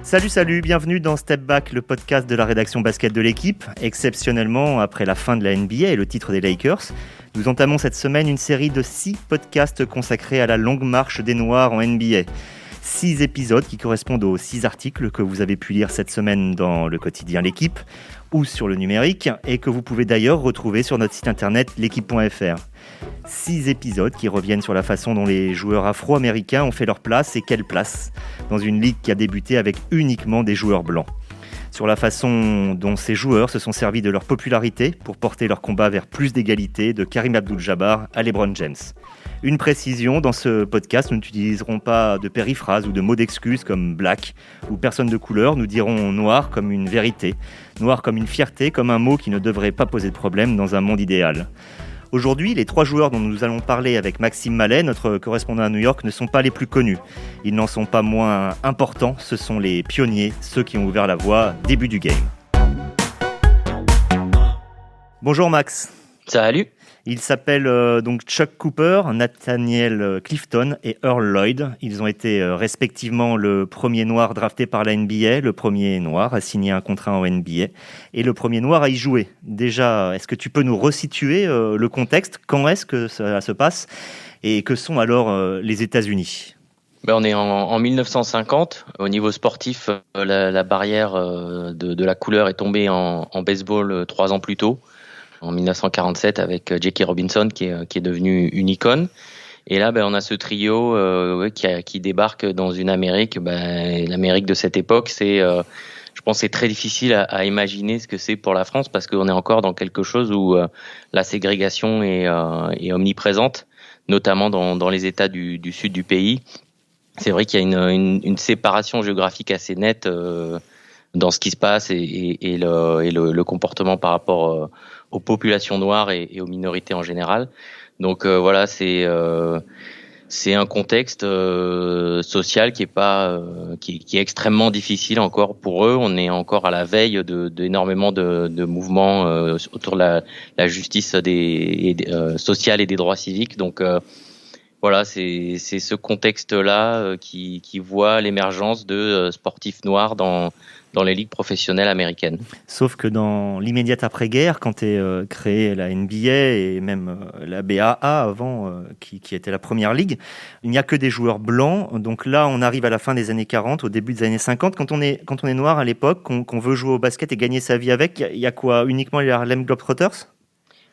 Salut, bienvenue dans Step Back, le podcast de la rédaction basket de l'équipe. Exceptionnellement, après la fin de la NBA et le titre des Lakers, nous entamons cette semaine une série de 6 podcasts consacrés à la longue marche des Noirs en NBA. 6 épisodes qui correspondent aux 6 articles que vous avez pu lire cette semaine dans le quotidien L'Équipe ou sur le numérique et que vous pouvez d'ailleurs retrouver sur notre site internet l'équipe.fr. 6 épisodes qui reviennent sur la façon dont les joueurs afro-américains ont fait leur place et quelle place dans une ligue qui a débuté avec uniquement des joueurs blancs. Sur la façon dont ces joueurs se sont servis de leur popularité pour porter leur combat vers plus d'égalité, de Karim Abdul-Jabbar à LeBron James. Une précision, dans ce podcast, nous n'utiliserons pas de périphrases ou de mots d'excuses comme « black » ou « personne de couleur », nous dirons « noir » comme une vérité, « noir » comme une fierté, comme un mot qui ne devrait pas poser de problème dans un monde idéal. Aujourd'hui, les 3 joueurs dont nous allons parler avec Maxime Mallet, notre correspondant à New York, ne sont pas les plus connus. Ils n'en sont pas moins importants, ce sont les pionniers, ceux qui ont ouvert la voie début du game. Bonjour Max. Salut. Ils s'appellent donc Chuck Cooper, Nathaniel Clifton et Earl Lloyd. Ils ont été respectivement le premier noir drafté par la NBA, le premier noir à signer un contrat en NBA et le premier noir à y jouer. Déjà, est-ce que tu peux nous resituer le contexte ? Quand est-ce que ça se passe ? Et que sont alors les États-Unis ? On est en 1950. Au niveau sportif, la barrière de la couleur est tombée en baseball 3 ans plus tôt. En 1947 avec Jackie Robinson qui est devenu une icône. Et là, on a ce trio qui débarque dans une Amérique. L'Amérique de cette époque, je pense, c'est très difficile à imaginer ce que c'est pour la France parce qu'on est encore dans quelque chose où la ségrégation est omniprésente, notamment dans les États du sud du pays. C'est vrai qu'il y a une séparation géographique assez nette dans ce qui se passe et le comportement par rapport aux populations noires et aux minorités en général. Donc voilà, c'est un contexte social qui est extrêmement difficile encore pour eux. On est encore à la veille d'énormément de mouvements autour de la justice sociale et des droits civiques. Donc voilà, c'est ce contexte-là qui voit l'émergence de sportifs noirs dans les ligues professionnelles américaines. Sauf que dans l'immédiate après-guerre, quand est créée la NBA et même la BAA avant, qui était la première ligue, il n'y a que des joueurs blancs. Donc là, on arrive à la fin des années 40, au début des années 50. Quand on est noir à l'époque, qu'on veut jouer au basket et gagner sa vie avec, il y a quoi ? Uniquement les Harlem Globetrotters ?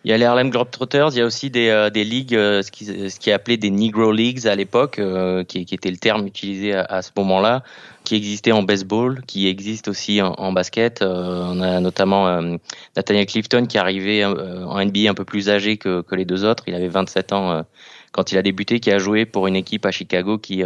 Il y a les Harlem Globetrotters, il y a aussi des ligues, ce qui est appelé des Negro Leagues à l'époque, qui était le terme utilisé à ce moment-là, qui existait en baseball, qui existe aussi en basket. On a notamment Nathaniel Clifton qui est arrivé en NBA un peu plus âgé que les 2 autres. Il avait 27 ans quand il a débuté, qui a joué pour une équipe à Chicago qui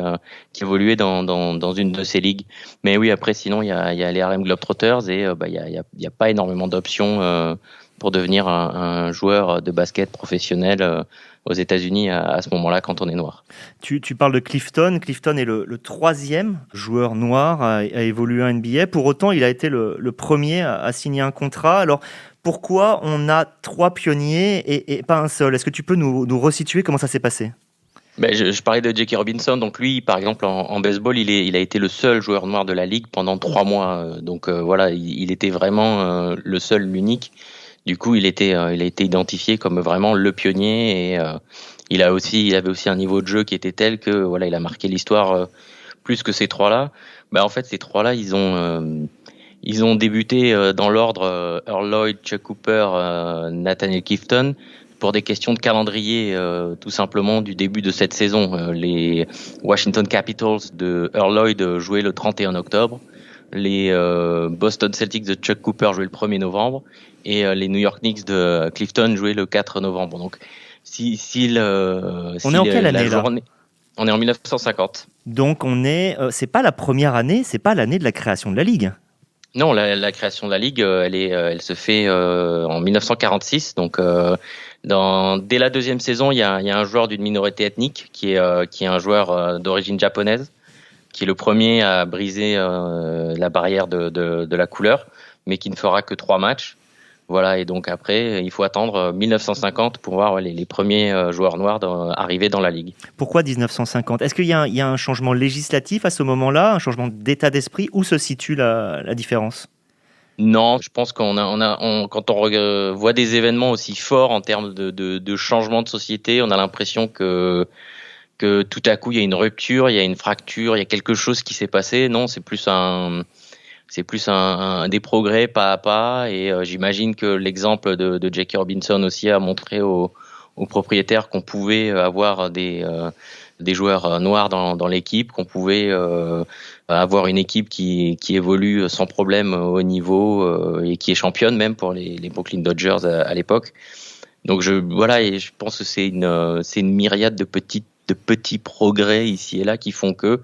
évoluait dans une de ces ligues. Mais oui, après sinon il y a les Harlem Globetrotters et il y a pas énormément d'options pour devenir un joueur de basket professionnel aux États-Unis à ce moment-là quand on est noir. Tu parles de Clifton. Clifton est le 3e joueur noir à évoluer en NBA. Pour autant, il a été le premier à signer un contrat. Alors, pourquoi on a 3 pionniers et pas un seul ? Est-ce que tu peux nous resituer comment ça s'est passé ? Je parlais de Jackie Robinson. Donc lui, par exemple, en baseball, il a été le seul joueur noir de la ligue pendant 3 mois. Donc voilà, il était vraiment le seul, l'unique. Du coup, il a été identifié comme vraiment le pionnier et il avait aussi un niveau de jeu qui était tel que voilà, il a marqué l'histoire plus que ces 3-là. En fait, ces 3-là, ils ont débuté dans l'ordre Earl Lloyd, Chuck Cooper, Nathaniel Clifton pour des questions de calendrier tout simplement du début de cette saison. Les Washington Capitals de Earl Lloyd jouaient le 31 octobre. Les Boston Celtics de Chuck Cooper jouaient le 1er novembre et les New York Knicks de Clifton jouaient le 4 novembre. Donc, on est en quelle année là ? On est en 1950. Donc c'est pas la première année, c'est pas l'année de la création de la ligue. Non, la création de la ligue, elle se fait en 1946. Donc, dès la 2e saison, il y a un joueur d'une minorité ethnique qui est un joueur d'origine japonaise, qui est le premier à briser la barrière de la couleur, mais qui ne fera que 3 matchs. Voilà, et donc après, il faut attendre 1950 pour voir les premiers joueurs noirs arriver dans la ligue. Pourquoi 1950 ? Est-ce qu'il y a un changement législatif à ce moment-là, un changement d'état d'esprit ? Où se situe la différence ? Non, je pense quand on voit des événements aussi forts en termes de changement de société, on a l'impression que tout à coup il y a une rupture, il y a une fracture, il y a quelque chose qui s'est passé. Non, c'est plus des progrès pas à pas. Et j'imagine que l'exemple de Jackie Robinson aussi a montré aux propriétaires qu'on pouvait avoir des joueurs noirs dans l'équipe, qu'on pouvait avoir une équipe qui évolue sans problème au niveau et qui est championne même pour les Brooklyn Dodgers à l'époque. Donc voilà, et je pense que c'est une myriade de petits progrès ici et là qui font que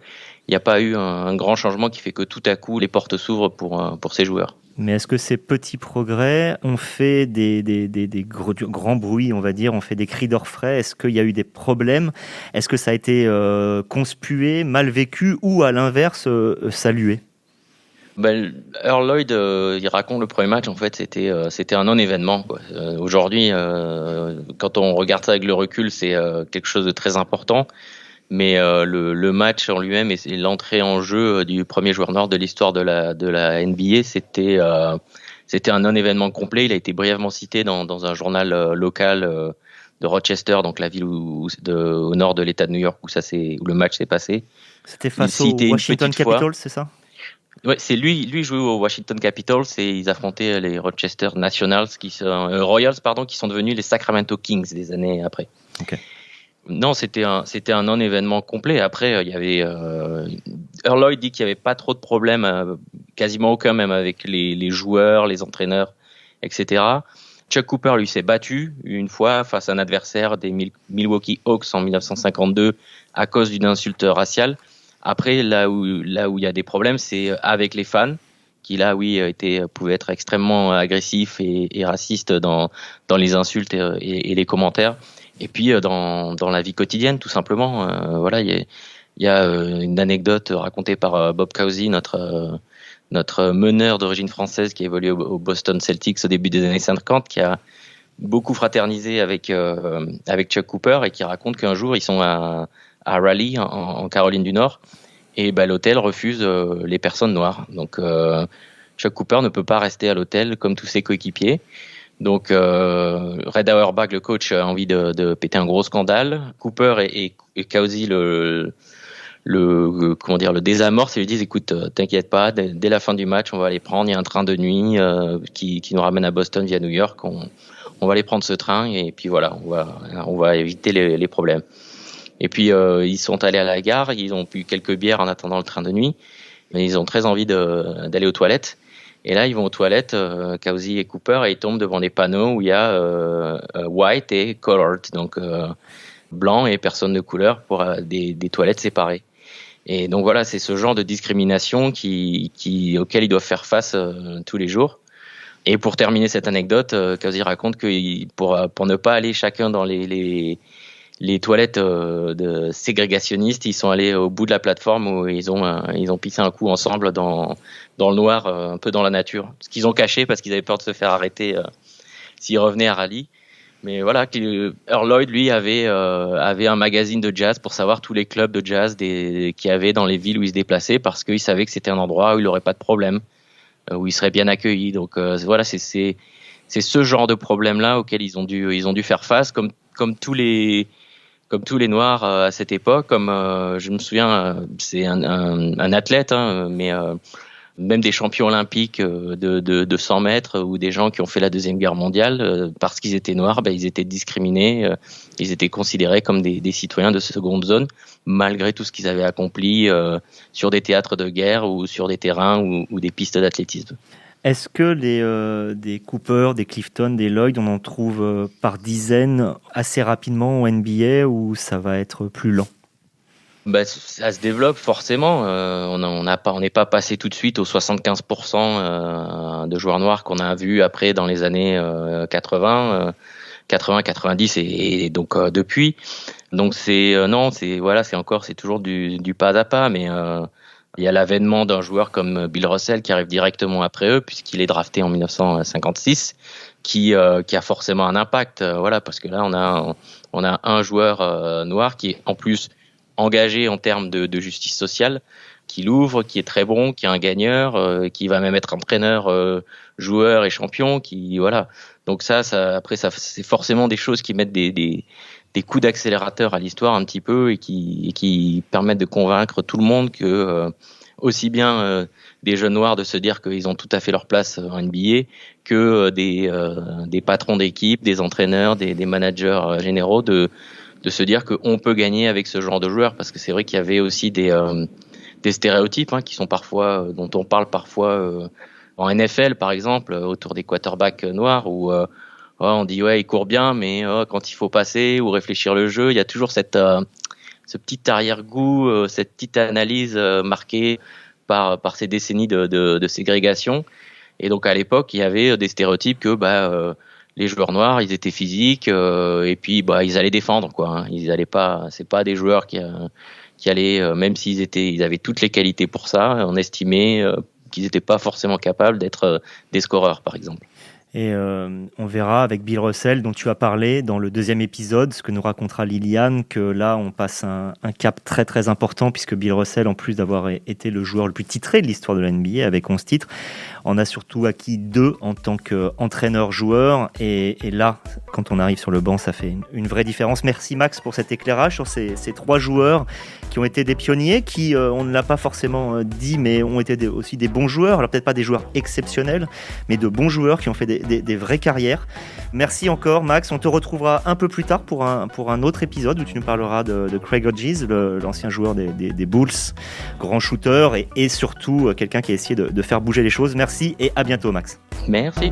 il n'y a pas eu un grand changement qui fait que tout à coup les portes s'ouvrent pour ces joueurs. Mais est-ce que ces petits progrès ont fait des grands bruits, on va dire, ont fait des cris d'orfraie ? Est-ce qu'il y a eu des problèmes ? Est-ce que ça a été conspué, mal vécu ou à l'inverse, salué ? Earl Lloyd, il raconte le premier match, en fait, c'était un non-événement, quoi. Aujourd'hui, quand on regarde ça avec le recul, c'est quelque chose de très important. Mais le match en lui-même et l'entrée en jeu du premier joueur noir de l'histoire de la NBA, c'était un non-événement complet. Il a été brièvement cité dans un journal local de Rochester, donc la ville au nord de l'État de New York où le match s'est passé. C'était face au Washington Capitals, c'est ça ? Ouais, c'est lui jouait au Washington Capitals et ils affrontaient les Rochester Nationals Royals qui sont devenus les Sacramento Kings des années après. Okay. Non, c'était un non-événement complet. Après, il y avait Earl Lloyd dit qu'il y avait pas trop de problèmes, quasiment aucun, même avec les joueurs, les entraîneurs, etc. Chuck Cooper lui s'est battu une fois face à un adversaire des Milwaukee Hawks en 1952 à cause d'une insulte raciale. Après, là où il y a des problèmes, c'est avec les fans qui là, oui, pouvaient être extrêmement agressifs et racistes dans les insultes et les commentaires. Et puis dans la vie quotidienne, tout simplement, voilà, il y a une anecdote racontée par Bob Cousy, notre meneur d'origine française qui a évolué au Boston Celtics au début des années 50, qui a beaucoup fraternisé avec Chuck Cooper et qui raconte qu'un jour ils sont à Raleigh en Caroline du Nord et l'hôtel refuse les personnes noires. Donc Chuck Cooper ne peut pas rester à l'hôtel comme tous ses coéquipiers. Donc Red Auerbach, le coach, a envie de péter un gros scandale. Cooper et Cousy le désamorce et lui disent écoute, t'inquiète pas, dès la fin du match on va les prendre, il y a un train de nuit qui nous ramène à Boston via New York, on va aller prendre ce train et puis voilà, on va éviter les problèmes. Et puis ils sont allés à la gare, ils ont bu quelques bières en attendant le train de nuit, mais ils ont très envie d'aller aux toilettes. Et là, ils vont aux toilettes, Cousy et Cooper, et ils tombent devant des panneaux où il y a white et colored, donc blanc et personne de couleur pour des toilettes séparées. Et donc voilà, c'est ce genre de discrimination auquel ils doivent faire face tous les jours. Et pour terminer cette anecdote, Cousy raconte que pour ne pas aller chacun dans les toilettes de ségrégationnistes, ils sont allés au bout de la plateforme où ils ont pissé un coup ensemble dans le noir, un peu dans la nature. Ce qu'ils ont caché parce qu'ils avaient peur de se faire arrêter s'ils revenaient à Raleigh. Mais voilà, Earl Lloyd, lui, avait un magazine de jazz pour savoir tous les clubs de jazz qu'il y avait dans les villes où il se déplaçait parce qu'il savait que c'était un endroit où il n'aurait pas de problème, où il serait bien accueilli. Donc voilà, c'est ce genre de problème-là auquel ils ont dû faire face, comme tous les Noirs à cette époque. Comme je me souviens, c'est un athlète, mais même des champions olympiques de 100 mètres ou des gens qui ont fait la Deuxième Guerre mondiale, parce qu'ils étaient noirs, ils étaient discriminés, ils étaient considérés comme des citoyens de seconde zone, malgré tout ce qu'ils avaient accompli sur des théâtres de guerre ou sur des terrains ou des pistes d'athlétisme. Est-ce que des Cooper, des Clifton, des Lloyd, on en trouve par dizaines assez rapidement en NBA ou ça va être plus lent ? Ça se développe forcément. On n'est pas passé tout de suite aux 75% de joueurs noirs qu'on a vu après dans les années 80, 90 et donc depuis. Donc c'est toujours du pas à pas, mais Il y a l'avènement d'un joueur comme Bill Russell qui arrive directement après eux, puisqu'il est drafté en 1956, qui a forcément un impact. Voilà, parce que là, on a un joueur noir qui est en plus engagé en termes de justice sociale, qui l'ouvre, qui est très bon, qui est un gagneur, qui va même être entraîneur, joueur et champion. Voilà. Donc après, c'est forcément des choses qui mettent des coups d'accélérateur à l'histoire un petit peu et qui permettent de convaincre tout le monde que aussi bien des jeunes noirs de se dire qu'ils ont tout à fait leur place en NBA que des patrons d'équipe, des entraîneurs, des managers généraux de se dire qu'on peut gagner avec ce genre de joueurs, parce que c'est vrai qu'il y avait aussi des stéréotypes qui sont parfois dont on parle parfois en NFL par exemple autour des quarterbacks noirs où on dit il court bien, mais quand il faut passer ou réfléchir le jeu, il y a toujours ce petit arrière-goût, cette petite analyse marquée par ces décennies de ségrégation. Et donc à l'époque, il y avait des stéréotypes que les joueurs noirs, ils étaient physiques et puis ils allaient défendre quoi. Ils allaient pas, c'est pas des joueurs qui allaient, même ils avaient toutes les qualités pour ça, on estimait qu'ils n'étaient pas forcément capables d'être des scoreurs par exemple. Et on verra avec Bill Russell, dont tu as parlé dans le 2e épisode, ce que nous racontera Liliane, que là, on passe un cap très très important, puisque Bill Russell, en plus d'avoir été le joueur le plus titré de l'histoire de la NBA, avec 11 titres, en a surtout acquis 2 en tant qu'entraîneur-joueur. Et là, quand on arrive sur le banc, ça fait une vraie différence. Merci Max pour cet éclairage sur ces 3 joueurs qui ont été des pionniers, qui, on ne l'a pas forcément dit, mais ont été aussi des bons joueurs. Alors peut-être pas des joueurs exceptionnels, mais de bons joueurs qui ont fait des vraies carrières. Merci encore Max, on te retrouvera un peu plus tard pour un autre épisode où tu nous parleras de Craig Hodges, l'ancien joueur des Bulls, grand shooter et surtout quelqu'un qui a essayé de faire bouger les choses. Merci et à bientôt Max. Merci.